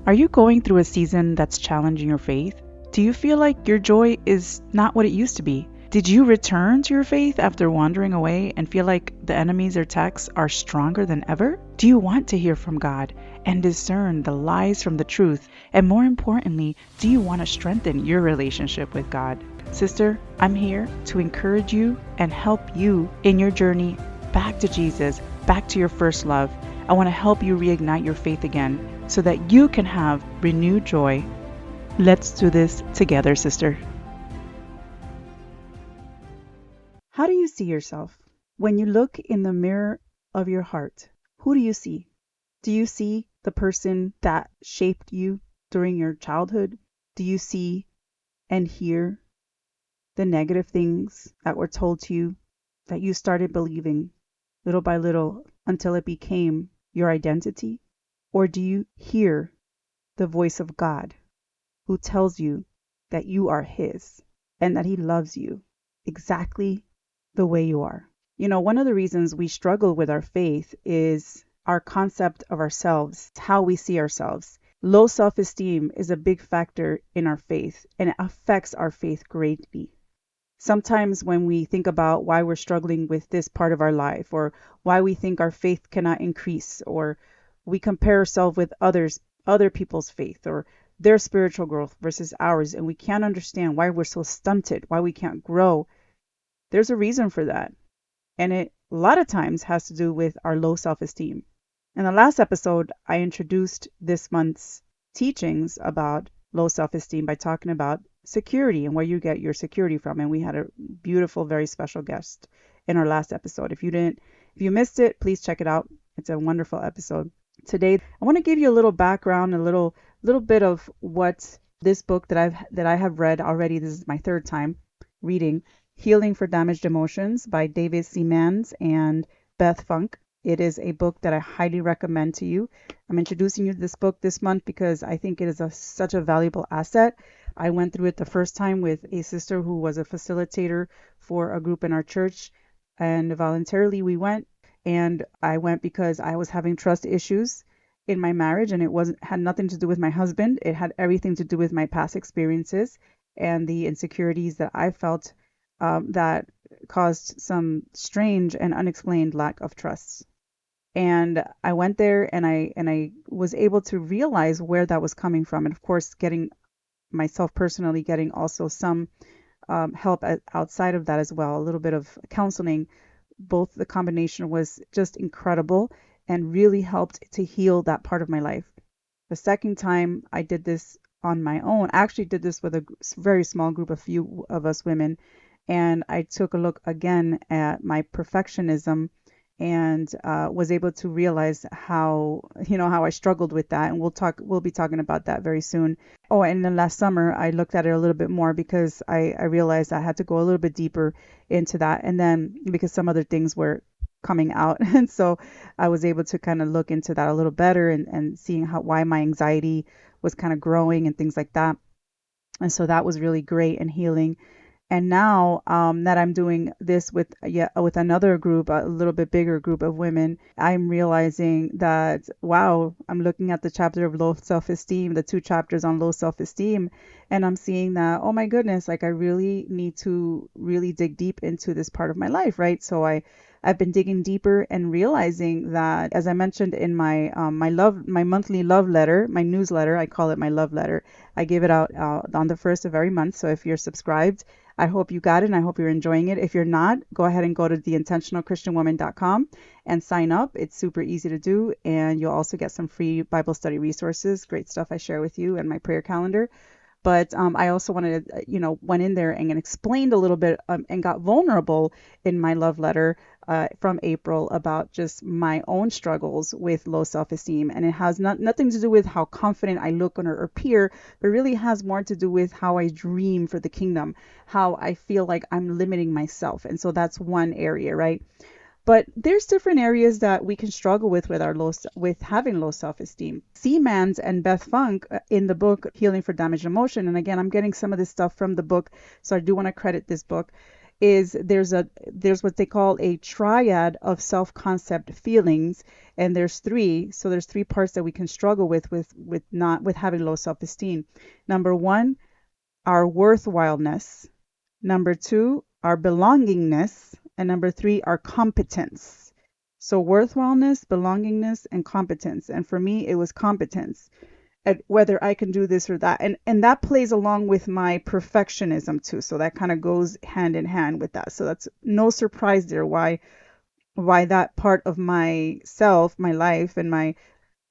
Are you going through a season that's challenging your faith? Do you feel like your joy is not what it used to be? Did you return to your faith after wandering away and feel like the enemy's attacks are stronger than ever? Do you want to hear from God and discern the lies from the truth? And more importantly, do you want to strengthen your relationship with God? Sister, I'm here to encourage you and help you in your journey back to Jesus, back to your first love. I want to help you reignite your faith again so that you can have renewed joy. Let's do this together, sister. How do you see yourself? When you look in the mirror of your heart, who do you see? Do you see the person that shaped you during your childhood? Do you see and hear the negative things that were told to you that you started believing little by little until it became your identity? Or do you hear the voice of God who tells you that you are His and that He loves you exactly the way you are? You know, one of the reasons we struggle with our faith is our concept of ourselves, how we see ourselves. Low self-esteem is a big factor in our faith, and it affects our faith greatly. Sometimes when we think about why we're struggling with this part of our life, or why we think our faith cannot increase, or we compare ourselves with other people's faith or their spiritual growth versus ours, and we can't understand why we're so stunted, why we can't grow, there's a reason for that. And it a lot of times has to do with our low self-esteem. In the last episode, I introduced this month's teachings about low self-esteem by talking about security and where you get your security from. And we had a beautiful, very special guest in our last episode. If you missed it, please check it out. It's a wonderful episode. Today, I want to give you a little background, a little bit of what this book that I have read already. This is my third time reading Healing for Damaged Emotions by David Seamands and Beth Funk. It is a book that I highly recommend to you. I'm introducing you to this book this month because I think it is such a valuable asset. I went through it the first time with a sister who was a facilitator for a group in our church, and voluntarily we went. And I went because I was having trust issues in my marriage, and had nothing to do with my husband. It had everything to do with my past experiences and the insecurities that I felt that caused some strange and unexplained lack of trust. And I went there and I was able to realize where that was coming from. And of course, getting myself personally getting also some help outside of that as well, a little bit of counseling. Both the combination was just incredible and really helped to heal that part of my life. The second time I did this on my own, I actually did this with a very small group, a few of us women, and I took a look again at my perfectionism and was able to realize how I struggled with that. And we'll be talking about that very soon. Oh, and then last summer I looked at it a little bit more because I realized I had to go a little bit deeper into that. And then because some other things were coming out, and so I was able to kind of look into that a little better and seeing why my anxiety was kind of growing and things like that. And so that was really great and healing. And now that I'm doing this with another group, a little bit bigger group of women, I'm realizing that, wow, I'm looking at the chapter of low self-esteem, the 2 chapters on low self-esteem, and I'm seeing that, oh my goodness, like I really need to really dig deep into this part of my life, right? So I've been digging deeper and realizing that, as I mentioned in my my monthly love letter, my newsletter, I call it my love letter. I give it out on the first of every month. So if you're subscribed, I hope you got it and I hope you're enjoying it. If you're not, go ahead and go to theintentionalchristianwoman.com and sign up. It's super easy to do, and you'll also get some free Bible study resources, great stuff I share with you, and my prayer calendar. But I also wanted to, went in there and explained a little bit and got vulnerable in my love letter from April about just my own struggles with low self-esteem. And it has nothing to do with how confident I look on or appear, but really has more to do with how I dream for the kingdom, how I feel like I'm limiting myself. And so that's one area, right? But there's different areas that we can struggle with with having low self-esteem. Seamands and Beth Funk in the book Healing for Damaged Emotion, and again, I'm getting some of this stuff from the book, so I do want to credit this book. is there's what they call a triad of self-concept feelings, and there's three. So there's three parts that we can struggle with not with having low self-esteem. Number one, our worthwhileness. Number two, our belongingness. And number three, our competence. So worthwhileness, belongingness, and competence. And for me, it was competence at whether I can do this or that. And that plays along with my perfectionism too. So that kind of goes hand in hand with that. So that's no surprise there why that part of myself, my life, and my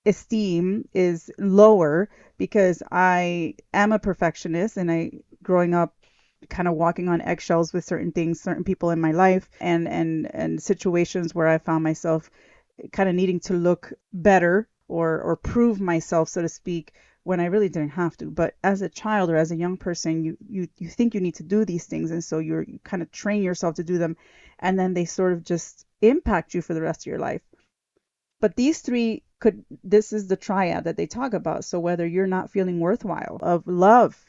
esteem is lower, because I am a perfectionist, and I growing up kind of walking on eggshells with certain things, certain people in my life, and situations where I found myself kind of needing to look better, or prove myself, so to speak, when I really didn't have to. But as a child or as a young person, you think you need to do these things, and so you kind of train yourself to do them, and then they sort of just impact you for the rest of your life. But these three could, this is the triad that they talk about. So whether you're not feeling worthwhile of love,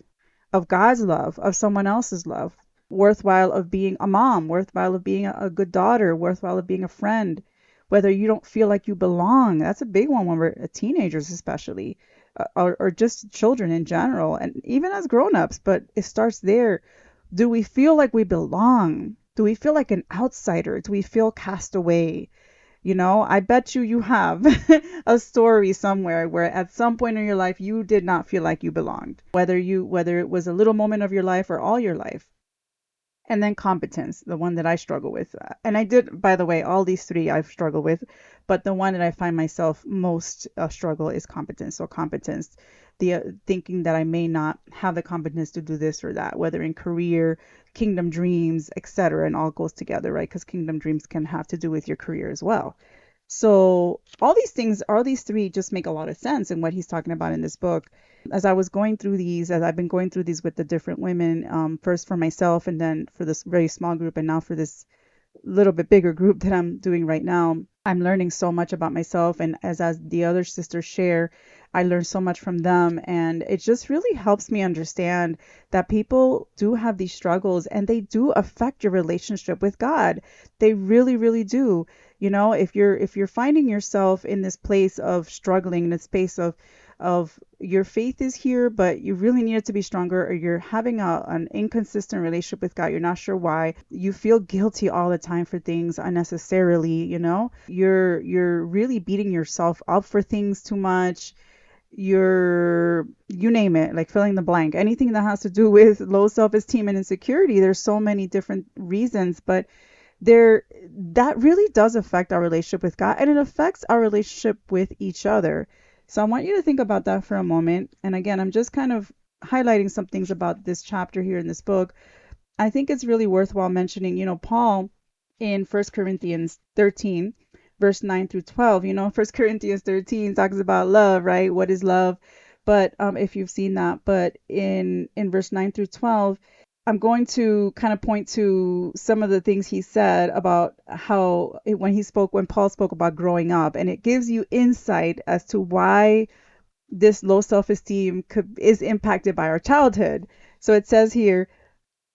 of God's love, of someone else's love, worthwhile of being a mom, worthwhile of being a good daughter, worthwhile of being a friend, whether you don't feel like you belong, that's a big one when we're teenagers, especially, or just children in general, and even as grown-ups, but it starts there. Do we feel like we belong? Do we feel like an outsider? Do we feel cast away? I bet you have a story somewhere where at some point in your life you did not feel like you belonged, whether it was a little moment of your life or all your life. And then competence, the one that I struggle with. And I did, by the way, all these three I've struggled with, but the one that I find myself most struggle is competence. So competence, the thinking that I may not have the competence to do this or that, whether in career, kingdom dreams, etc., and all goes together, right? Because kingdom dreams can have to do with your career as well. So all these things, all these three just make a lot of sense in what he's talking about in this book. As I've been going through these with the different women, first for myself and then for this very small group, and now for this little bit bigger group that I'm doing right now, I'm learning so much about myself. And as the other sisters share, I learn so much from them. And it just really helps me understand that people do have these struggles, and they do affect your relationship with God. They really, really do. If you're finding yourself in this place of struggling, in this space of your faith is here, but you really need it to be stronger, or you're having an inconsistent relationship with God, you're not sure why, you feel guilty all the time for things unnecessarily, you're really beating yourself up for things too much, you name it, like filling the blank, anything that has to do with low self-esteem and insecurity. There's so many different reasons, but there that really does affect our relationship with God, and it affects our relationship with each other. So I want you to think about that for a moment. And again, I'm just kind of highlighting some things about this chapter here in this book. I think it's really worthwhile mentioning, Paul in 1 Corinthians 13, verse 9 through 12. 1 Corinthians 13 talks about love, right? What is love? But if you've seen that, but in verse 9 through 12, I'm going to kind of point to some of the things he said about when Paul spoke about growing up, and it gives you insight as to why this low self-esteem is impacted by our childhood. So it says here,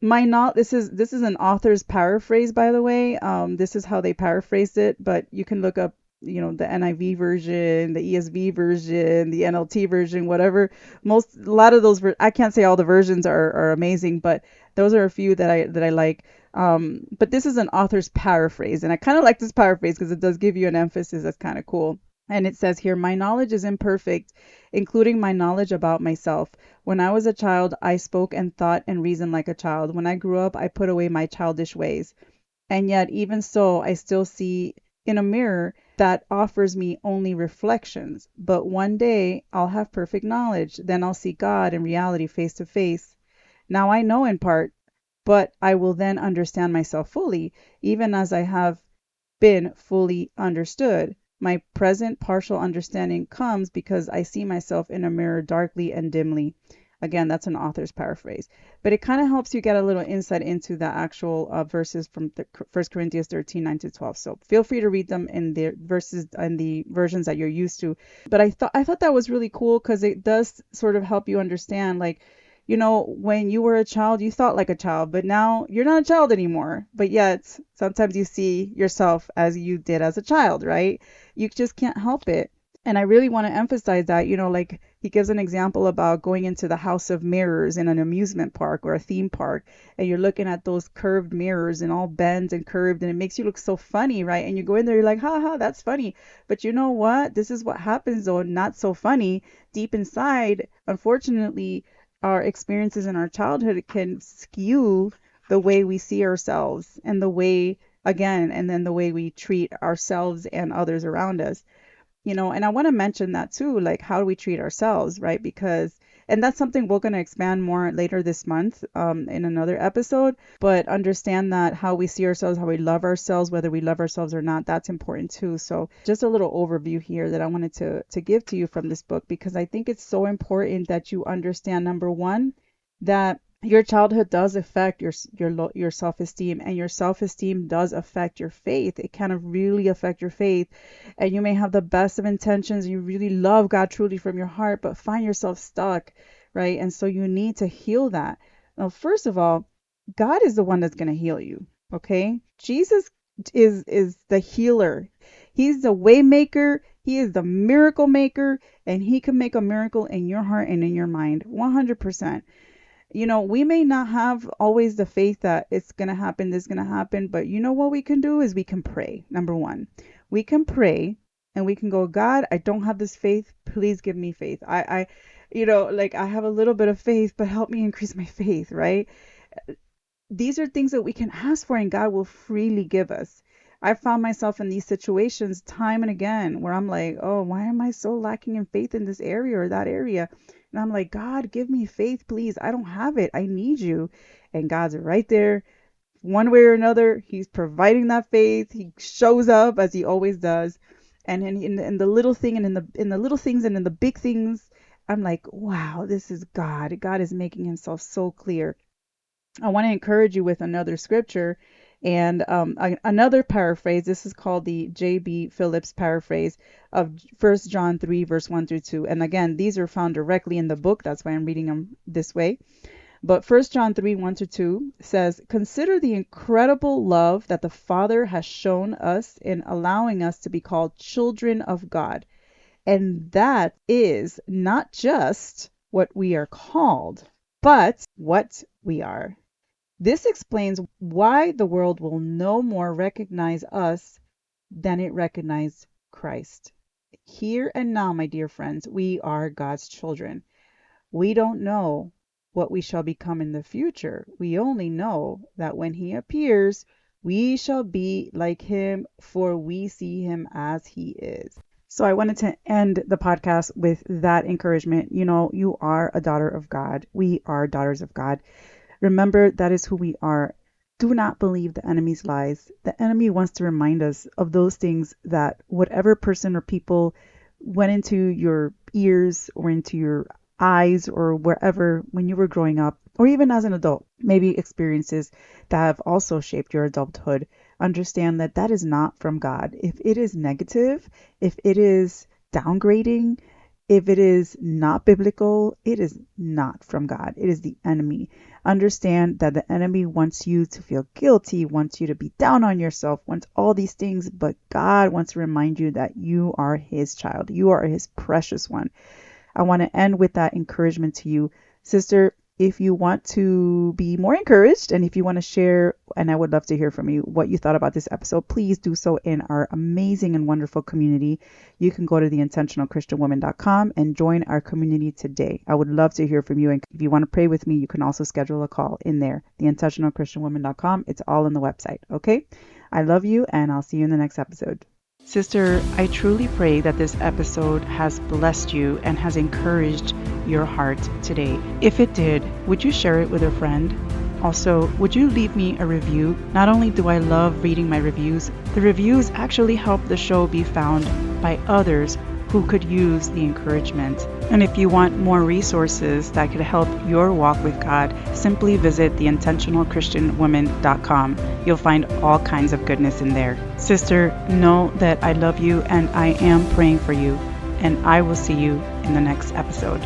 this is an author's paraphrase, by the way. This is how they paraphrased it, but you can look up, the NIV version, the ESV version, the NLT version, whatever. A lot of those, I can't say all the versions are amazing, but those are a few that I like. But this is an author's paraphrase, and I kind of like this paraphrase because it does give you an emphasis that's kind of cool. And it says here, my knowledge is imperfect, including my knowledge about myself. When I was a child, I spoke and thought and reasoned like a child. When I grew up, I put away my childish ways. And yet, even so, I still see in a mirror that offers me only reflections. But one day, I'll have perfect knowledge. Then I'll see God in reality face to face. Now I know in part, but I will then understand myself fully, even as I have been fully understood. My present partial understanding comes because I see myself in a mirror darkly and dimly. Again, that's an author's paraphrase, but it kind of helps you get a little insight into the actual verses from 1 Corinthians 13, 9 to 12. So feel free to read them in the verses and the versions that you're used to. But I thought that was really cool because it does sort of help you understand, like, when you were a child, you thought like a child, but now you're not a child anymore. But yet, sometimes you see yourself as you did as a child, right? You just can't help it. And I really want to emphasize that, like he gives an example about going into the house of mirrors in an amusement park or a theme park, and you're looking at those curved mirrors and all bent and curved, and it makes you look so funny, right? And you go in there, you're like, ha ha, that's funny. But you know what? This is what happens, though, not so funny. Deep inside, unfortunately, our experiences in our childhood can skew the way we see ourselves and the way, again, and then the way we treat ourselves and others around us. And I want to mention that too, like how do we treat ourselves, right? Because, and that's something we're going to expand more later this month in another episode. But understand that how we see ourselves, how we love ourselves, whether we love ourselves or not, that's important too. So just a little overview here that I wanted to give to you from this book, because I think it's so important that you understand, number one, that your childhood does affect your self-esteem, and your self-esteem does affect your faith. It kind of really affect your faith, and you may have the best of intentions. You really love God truly from your heart, but find yourself stuck, right? And so you need to heal that. Now, first of all, God is the one that's going to heal you, okay? Jesus is the healer. He's the way maker. He is the miracle maker, and he can make a miracle in your heart and in your mind 100%. We may not have always the faith that it's going to happen, this is going to happen, but what we can do is we can pray. Number one, we can pray and we can go, God, I don't have this faith. Please give me faith. Like I have a little bit of faith, but help me increase my faith, right? These are things that we can ask for and God will freely give us. I found myself in these situations time and again where I'm like, oh, why am I so lacking in faith in this area or that area? And I'm like, God, give me faith, please. I don't have it. I need you. And God's right there. One way or another, he's providing that faith. He shows up as he always does. And in the little thing and in the little things and in the big things, I'm like, wow, this is God. God is making himself so clear. I want to encourage you with another scripture and another paraphrase. This is called the J.B. Phillips paraphrase of 1 John 3, verse 1 through 2. And again, these are found directly in the book. That's why I'm reading them this way. But 1 John 3, 1 to 2 says, consider the incredible love that the Father has shown us in allowing us to be called children of God. And that is not just what we are called, but what we are. This explains why the world will no more recognize us than it recognized Christ. Here and now, my dear friends, we are God's children. We don't know what we shall become in the future. We only know that when he appears, we shall be like him, for we see him as he is. So I wanted to end the podcast with that encouragement. You are a daughter of God. We are daughters of God. Remember, that is who we are. Do not believe the enemy's lies. The enemy wants to remind us of those things that whatever person or people went into your ears or into your eyes or wherever when you were growing up, or even as an adult, maybe experiences that have also shaped your adulthood. Understand that that is not from God. If it is negative, if it is downgrading, if it is not biblical, it is not from God. It is the enemy. Understand that the enemy wants you to feel guilty, wants you to be down on yourself, wants all these things, but God wants to remind you that you are his child. You are his precious one. I want to end with that encouragement to you. Sister, if you want to be more encouraged and if you want to share, and I would love to hear from you, what you thought about this episode, please do so in our amazing and wonderful community. You can go to theintentionalchristianwoman.com and join our community today. I would love to hear from you. And if you want to pray with me, you can also schedule a call in there, theintentionalchristianwoman.com. It's all on the website. Okay. I love you and I'll see you in the next episode. Sister, I truly pray that this episode has blessed you and has encouraged your heart today. If it did, would you share it with a friend? Also, would you leave me a review? Not only do I love reading my reviews, the reviews actually help the show be found by others who could use the encouragement. And if you want more resources that could help your walk with God, simply visit theintentionalchristianwoman.com. You'll find all kinds of goodness in there. Sister, know that I love you and I am praying for you, and I will see you in the next episode.